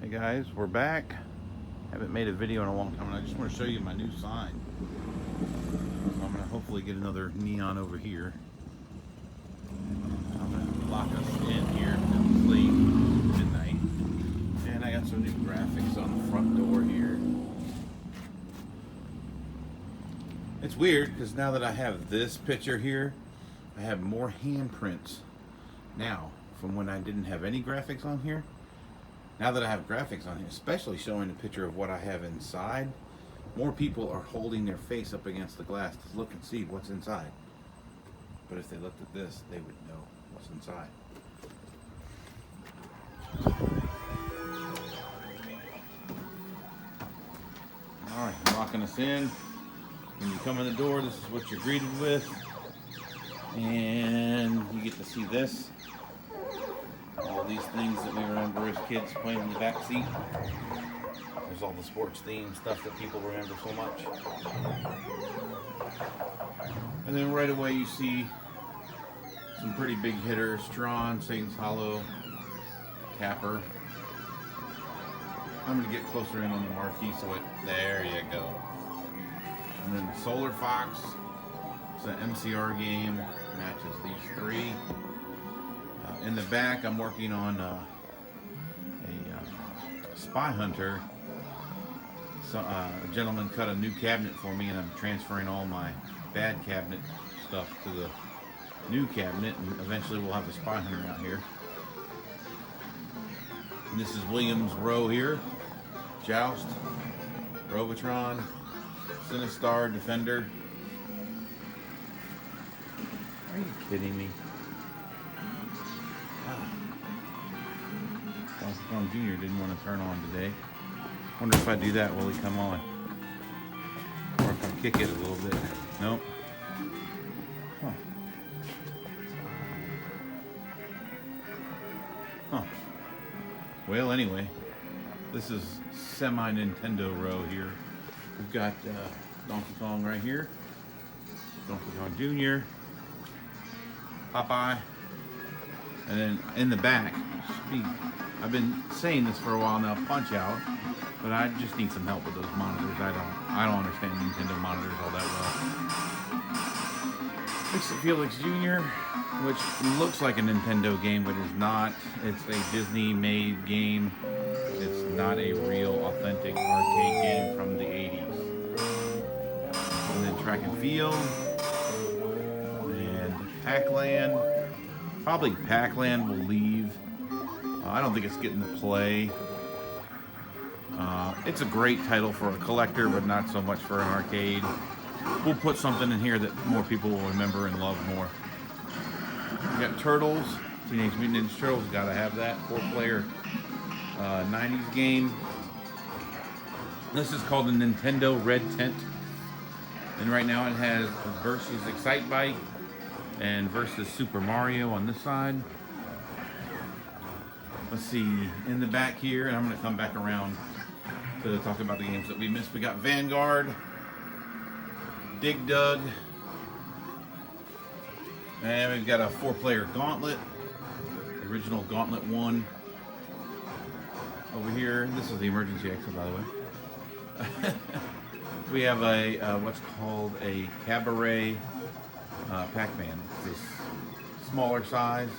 Hey guys, we're back. Haven't made a video in a long time, and I just want to show you my new sign. So I'm going to hopefully get another neon over here. I'm going to lock us in here until it's late midnight. And I got some new graphics on the front door here. It's weird because now that I have this picture here, I have more handprints now from when I didn't have any graphics on here. Now that I have graphics on here, especially showing a picture of what I have inside, more people are holding their face up against the glass to look and see what's inside. But if they looked at this, they would know what's inside. Alright, I'm locking us in. When you come in the door, this is what you're greeted with. And you get to see this. All these things that we remember as kids playing in the back seat. There's all the sports themed stuff that people remember so much. And then right away you see some pretty big hitters. Strawn, Satan's Hollow, Capper. I'm going to get closer in on the marquee so it, there you go. And then Solar Fox. It's an MCR game. Matches these three. In the back, I'm working on a Spy Hunter. So, a gentleman cut a new cabinet for me, and I'm transferring all my bad cabinet stuff to the new cabinet, and eventually we'll have a Spy Hunter out here. And this is Williams Row here. Joust, Robotron, Sinistar, Defender. Are you kidding me? Jr. didn't want to turn on today. Wonder if I do that, will he come on? Or if I kick it a little bit. Nope. Huh. Huh. Well, anyway, this is semi-Nintendo row here. We've got Donkey Kong right here. Donkey Kong Jr. Popeye. And then in the back, I've been saying this for a while now, Punch Out, but I just need some help with those monitors. I don't understand Nintendo monitors all that well. Fix It Felix Jr., which looks like a Nintendo game, but is not. It's a Disney-made game. It's not a real, authentic arcade game from the 80s. And then Track and Field, and Pac-Land. Probably Pac-Land will leave. I don't think it's getting to play. It's a great title for a collector, but not so much for an arcade. We'll put something in here that more people will remember and love more. We got Turtles, Teenage Mutant Ninja Turtles. Gotta have that 4-player 90s game. This is called the Nintendo Red Tent, and right now it has versus Excitebike and versus Super Mario on this side. Let's see, in the back here, and I'm going to come back around to talk about the games that we missed. We got Vanguard, Dig Dug, and we've got a 4-player Gauntlet, the original Gauntlet 1. Over here, this is the emergency exit, by the way. We have a what's called a Cabaret Pac-Man. It's this smaller size.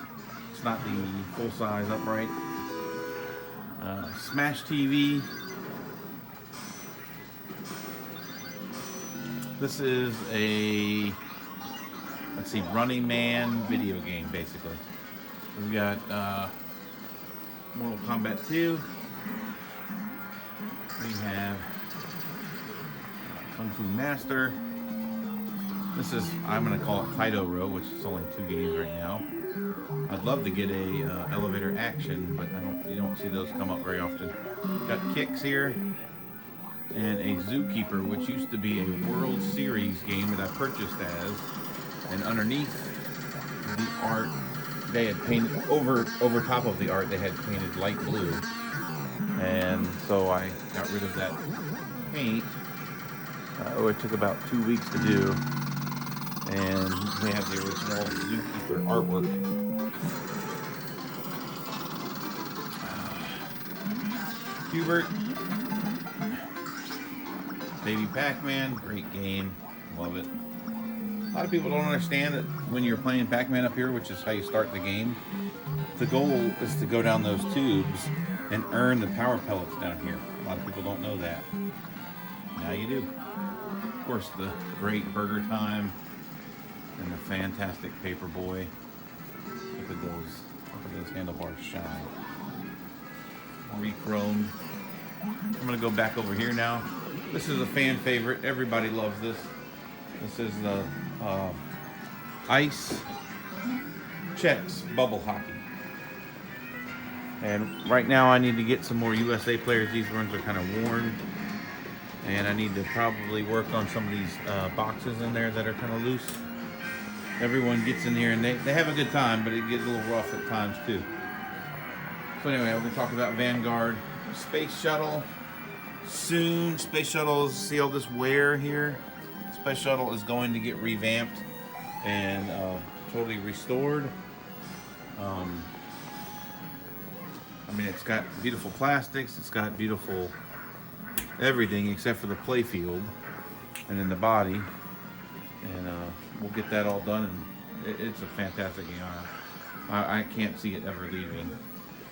It's not the full-size upright. Smash TV. This is a, let's see, Running Man video game, basically. We've got Mortal Kombat 2. We have Kung Fu Master. This is, I'm going to call it Kaido Row, which is only 2 games right now. I'd love to get a elevator action, but you don't see those come up very often. Got Kicks here, and a Zookeeper, which used to be a World Series game that I purchased as. And underneath the art, they had painted over top of the art. They had painted light blue, and so I got rid of that paint. It took about 2 weeks to do. And they have the original Zookeeper artwork. Hubert. Baby Pac-Man, great game, love it. A lot of people don't understand that when you're playing Pac-Man up here, which is how you start the game, the goal is to go down those tubes and earn the power pellets down here. A lot of people don't know that. Now you do. Of course, the great Burger Time and the fantastic Paperboy. Look at those handlebars shine. Re-chromed. I'm gonna go back over here now. This is a fan favorite. Everybody loves this. This is the Ice Chex Bubble Hockey. And right now I need to get some more USA players. These ones are kind of worn. And I need to probably work on some of these boxes in there that are kind of loose. Everyone gets in here and they have a good time, but it gets a little rough at times too. So anyway, we're going to talk about Vanguard. Space Shuttle. Soon, Space Shuttle, see all this wear here? Space Shuttle is going to get revamped and totally restored. I mean, it's got beautiful plastics, it's got beautiful everything except for the play field and then the body. And we'll get that all done, and it's a fantastic game. I can't see it ever leaving.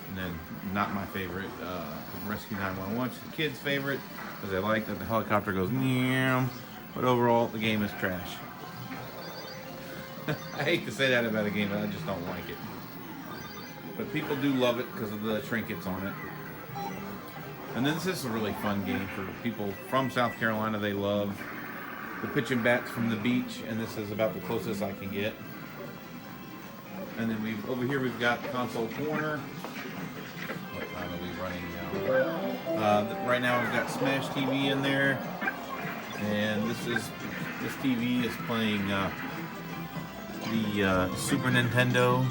And then, not my favorite, Rescue 911, which is the kids' favorite, because they like that the helicopter goes meow, but overall, the game is trash. I hate to say that about a game, but I just don't like it. But people do love it because of the trinkets on it. And then this is a really fun game for people from South Carolina. They love the pitch and bats from the beach, and this is about the closest I can get. And then over here we've got the console corner. What time are we running now? Right now we've got Smash TV in there, and this TV is playing the Super Nintendo,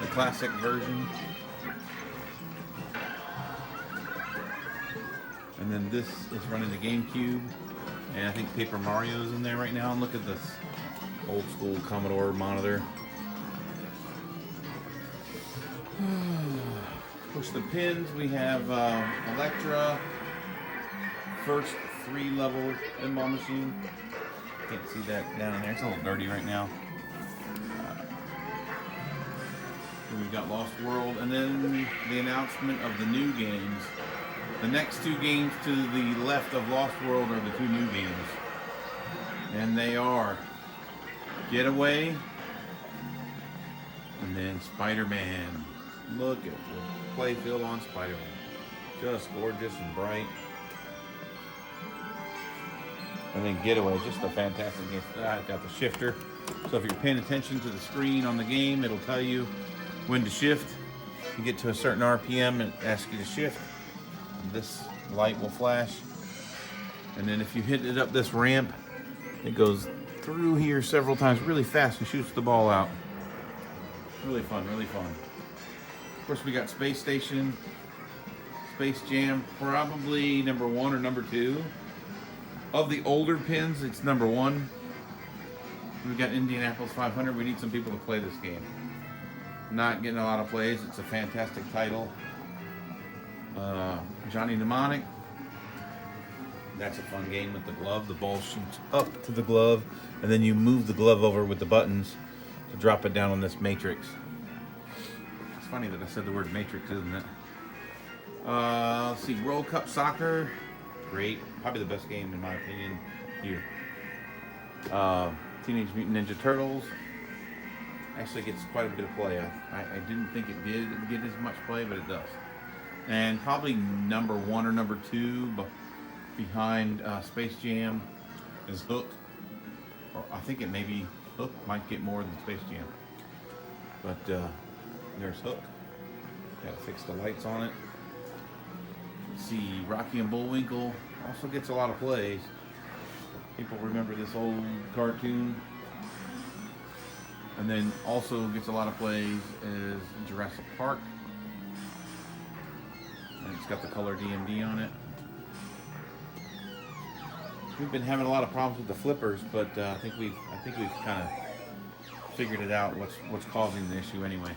the classic version. And then this is running the GameCube, and I think Paper Mario's in there right now. And look at this old school Commodore monitor. Push the pins. We have Electra, first 3-level pinball machine. Can't see that down in there. It's a little dirty right now. We've got Lost World, and then the announcement of the new games. The next 2 games to the left of Lost World are the 2 new games. And they are Getaway and then Spider-Man. Look at the playfield on Spider-Man. Just gorgeous and bright. And then Getaway, just a fantastic game. I've got the shifter. So if you're paying attention to the screen on the game, it'll tell you when to shift. You get to a certain RPM and ask you to shift. This light will flash, and then if you hit it up this ramp, it goes through here several times really fast and shoots the ball out. Really fun, really fun. Of course, we got Space Station, Space Jam, probably number 1 or number 2. Of the older pins, it's number 1. We got Indianapolis 500. We need some people to play this game. Not getting a lot of plays. It's a fantastic title. Johnny Mnemonic. That's a fun game with the glove. The ball shoots up to the glove, and then you move the glove over with the buttons to drop it down on this matrix. It's funny that I said the word matrix, isn't it? Let's see, World Cup Soccer. Great. Probably the best game, in my opinion, here. Teenage Mutant Ninja Turtles. Actually gets quite a bit of play. I didn't think it did get as much play, but it does. And probably number 1 or number 2 behind Space Jam is Hook. Or I think it maybe Hook might get more than Space Jam. But there's Hook. Got to fix the lights on it. Let's see, Rocky and Bullwinkle also gets a lot of plays. People remember this old cartoon. And then also gets a lot of plays is Jurassic Park. And it's got the color DMD on it. We've been having a lot of problems with the flippers, but I think we've kind of figured it out what's causing the issue anyway.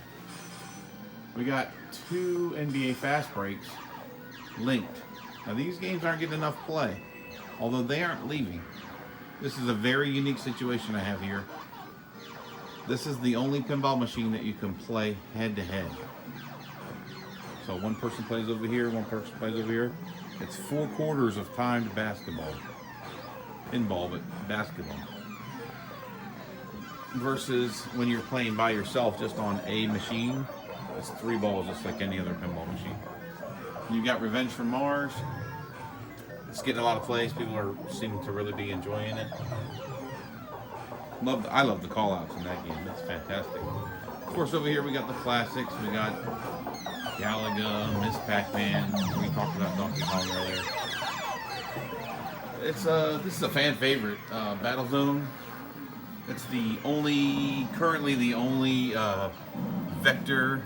We got 2 NBA fast breaks. Linked. Now these games aren't getting enough play, although they aren't leaving. This is a very unique situation I have here. This is the only pinball machine that you can play head to head. So one person plays over here, one person plays over here. It's 4 quarters of timed basketball. Pinball, but basketball. Versus when you're playing by yourself just on a machine, it's 3 balls just like any other pinball machine. You got Revenge from Mars. It's getting a lot of plays. People are seeming to really be enjoying it. I love the call-outs in that game. That's fantastic. Of course, over here we got the classics. We got Galaga, Miss Pac-Man. We talked about Donkey Kong earlier. This is a fan favorite. Battlezone. It's currently the only vector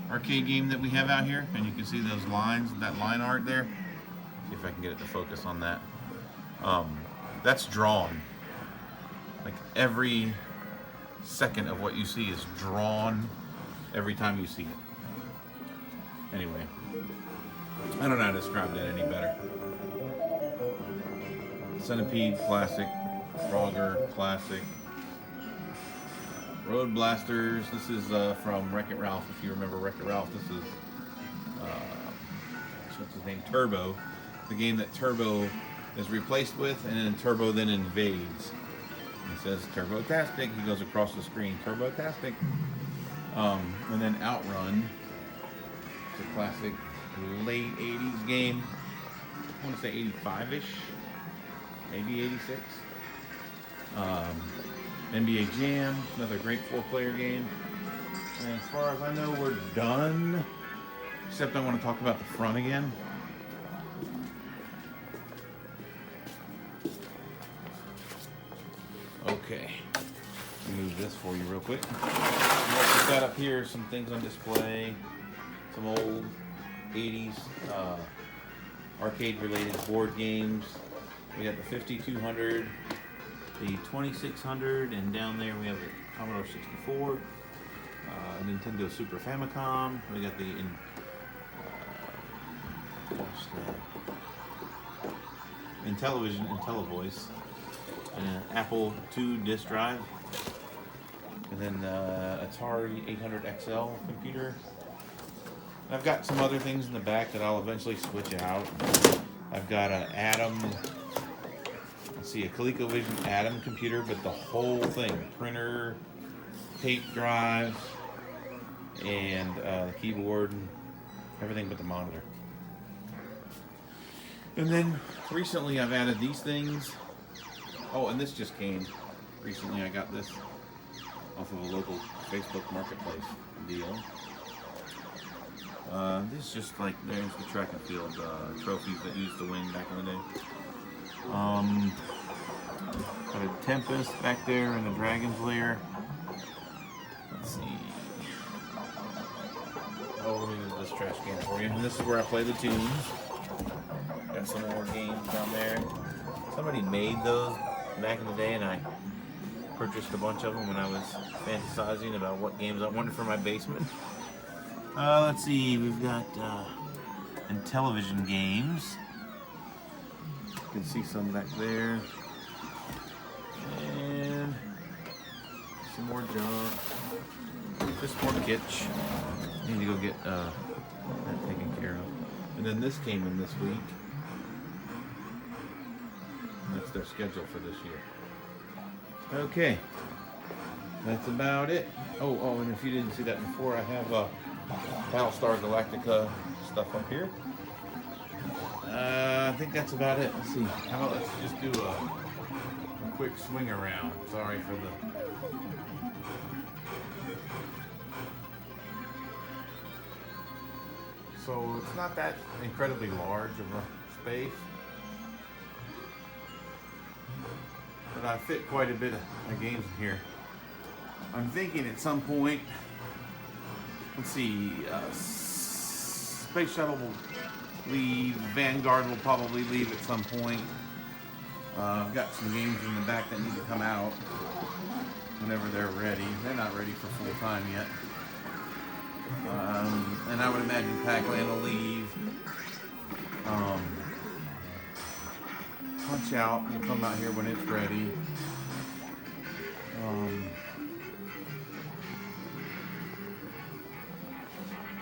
arcade game that we have out here, and you can see those lines, that line art there. See if I can get it to focus on that. That's drawn. Like every second of what you see is drawn every time you see it. Anyway, I don't know how to describe that any better. Centipede, classic. Frogger, classic. Road Blasters. This is from Wreck-It Ralph. If you remember Wreck-It Ralph, this is what's his name? Turbo. The game that Turbo is replaced with, and then Turbo then invades. He says Turbo-tastic. He goes across the screen. Turbo-tastic. And then Outrun. It's a classic late 80s game. I want to say 85-ish. Maybe 86. NBA Jam, another great 4-player game. And as far as I know, we're done. Except I want to talk about the front again. Okay. Move this for you real quick. What we got up here, some things on display. Some old 80s arcade-related board games. We got the 5200, the 2600, and down there we have the Commodore 64, Nintendo Super Famicom. We got the Intellivision, Intellivoice, and an Apple II disk drive, and then Atari 800 XL computer. And I've got some other things in the back that I'll eventually switch out. I've got an Atom. Let's see, a ColecoVision Atom computer, but the whole thing, printer, tape drive, and the keyboard, and everything but the monitor. And then recently I've added these things. Oh, and this just came recently. I got this off of a local Facebook marketplace deal. This is just like, there's the track and field trophies that you used to win back in the day. Got a Tempest back there in the Dragon's Lair. Let's see. Oh, let me do this trash can for you. And this is where I play the tunes. Got some more games down there. Somebody made those back in the day, and I purchased a bunch of them when I was fantasizing about what games I wanted for my basement. Let's see. We've got Intellivision games. You can see some back there. And some more junk. Just more kitsch. Need to go get that taken care of. And then this came in this week. That's their schedule for this year. Okay. That's about it. Oh, and if you didn't see that before, I have Battlestar Galactica stuff up here. I think that's about it. Let's see. How about let's just do a quick swing around. Sorry for the... So it's not that incredibly large of a space, but I fit quite a bit of games in here. I'm thinking at some point, let's see, Space Shuttle will leave, Vanguard will probably leave at some point. I've got some games in the back that need to come out whenever they're ready. They're not ready for full time yet. And I would imagine Pac-Man will leave. Punch Out will come out here when it's ready.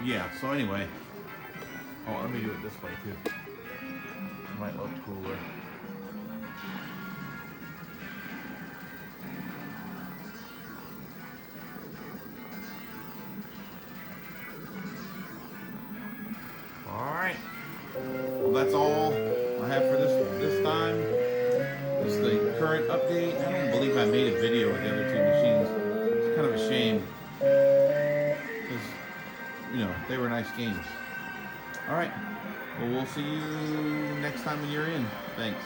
Yeah, so anyway. Oh, let me do it this way too. It might look cooler. Alright. Well, that's all I have for this time. This is the current update. I don't believe I made a video with the other two machines. It's kind of a shame. Because, you know, they were nice games. Alright. Well, we'll see you next time when you're in. Thanks.